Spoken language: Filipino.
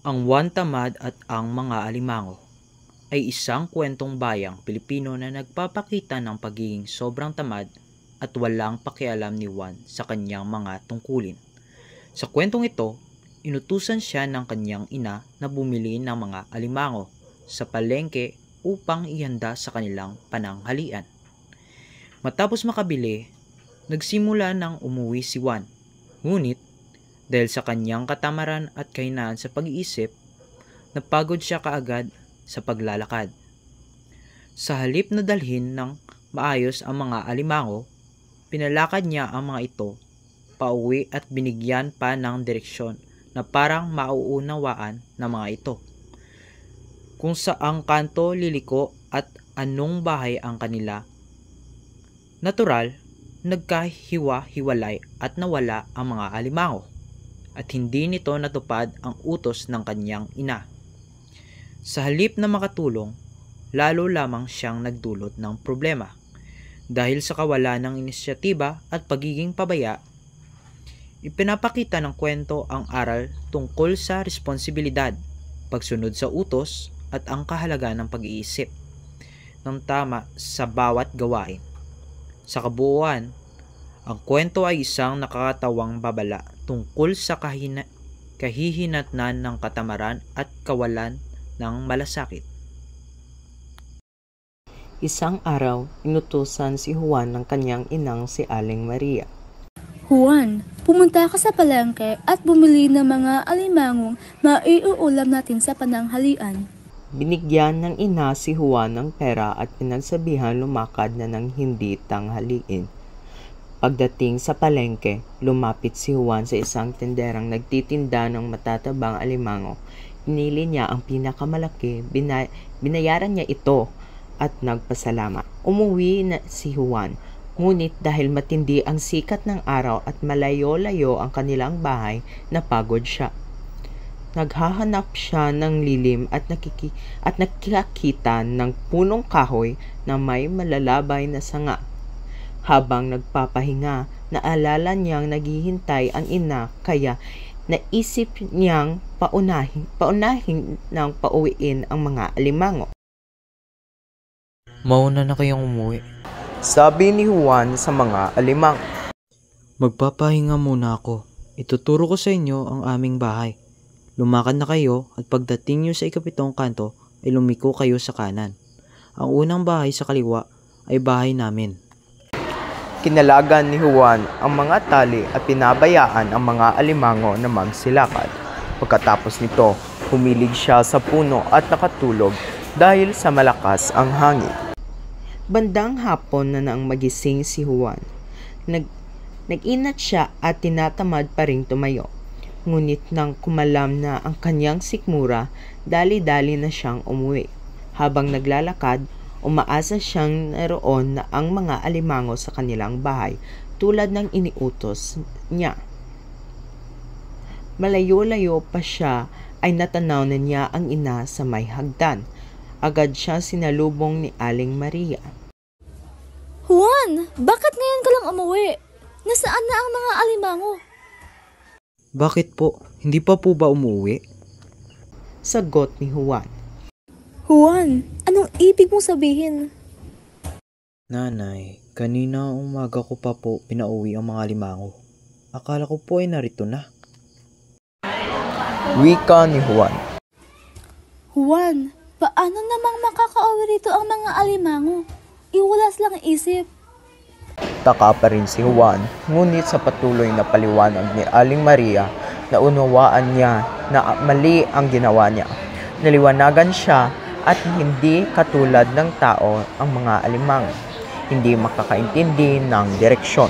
Ang Juan Tamad at ang mga Alimango ay isang kwentong bayang Pilipino na nagpapakita ng pagiging sobrang tamad at walang pakialam ni Juan sa kanyang mga tungkulin. Sa kwentong ito, inutusan siya ng kanyang ina na bumili ng mga alimango sa palengke upang ihanda sa kanilang pananghalian. Matapos makabili, nagsimula ng umuwi si Juan. Ngunit, dahil sa kanyang katamaran at kahinaan sa pag-iisip, napagod siya kaagad sa paglalakad. Sa halip na dalhin ng maayos ang mga alimango, pinalakad niya ang mga ito pauwi at binigyan pa ng direksyon na parang mauunawaan ng mga ito. Kung saang kanto liliko at anong bahay ang kanila. Natural, nagkahiwa-hiwalay at nawala ang mga alimango at hindi nito natupad ang utos ng kanyang ina. Sa halip na makatulong, lalo lamang siyang nagdulot ng problema. Dahil sa kawalan ng inisyatiba at pagiging pabaya, ipinapakita ng kwento ang aral tungkol sa responsibilidad, pagsunod sa utos at ang kahalagaan ng pag-iisip ng tama sa bawat gawain. Sa kabuuan, ang kwento ay isang nakakatawang babala tungkol sa kahihinatnan ng katamaran at kawalan ng malasakit. Isang araw, inutusan si Juan ng kanyang inang si Aling Maria. Juan, pumunta ka sa palengke at bumili ng mga alimangong maiuulam natin sa pananghalian. Binigyan ng ina si Juan ng pera at pinagsabihan lumakad na ng hindi tanghaliin. Pagdating sa palengke, lumapit si Juan sa isang tenderang nagtitinda ng matatabang alimango. Pinili niya ang pinakamalaki, binayaran niya ito at nagpasalamat. Umuwi na si Juan, ngunit dahil matindi ang sikat ng araw at malayo-layo ang kanilang bahay, napagod siya. Naghahanap siya ng lilim at nakikita ng punong kahoy na may malalabay na sanga. Habang nagpapahinga, naalala niyang naghihintay ang ina kaya naisip niyang paunahin ng pauwiin ang mga alimango. Mauna na kayong umuwi. Sabi ni Juan sa mga alimango. Magpapahinga muna ako. Ituturo ko sa inyo ang aming bahay. Lumakad na kayo at pagdating niyo sa ikapitong kanto ay lumiko kayo sa kanan. Ang unang bahay sa kaliwa ay bahay namin. Kinalagan ni Juan ang mga tali at pinabayaan ang mga alimango na magsilakad. Pagkatapos nito, humilig siya sa puno at nakatulog dahil sa malakas ang hangin. Bandang hapon na nang magising si Juan. Nag-inat siya at tinatamad pa ring tumayo. Ngunit nang kumalam na ang kanyang sikmura, dali-dali na siyang umuwi. Habang naglalakad, umaasa siyang naroon na ang mga alimango sa kanilang bahay tulad ng iniutos niya. Malayo-layo pa siya ay natanaw na niya ang ina sa may hagdan. Agad siya sinalubong ni Aling Maria. Juan, bakit ngayon ka lang umuwi? Nasaan na ang mga alimango? Bakit po? Hindi pa po ba umuwi? Sagot ni Juan. Juan, anong ibig mong sabihin? Nanay, kanina umaga ko pa po pinauwi ang mga alimango. Akala ko po ay narito na. Wika ni Juan. Juan, paano namang makakauwi rito ang mga alimango? Iwalas lang isip. Taka pa rin si Juan, ngunit sa patuloy na paliwanag ni Aling Maria, naunawaan niya na mali ang ginawa niya. Naliwanagan siya at hindi katulad ng tao ang mga alimango, hindi makakaintindi ng direksyon.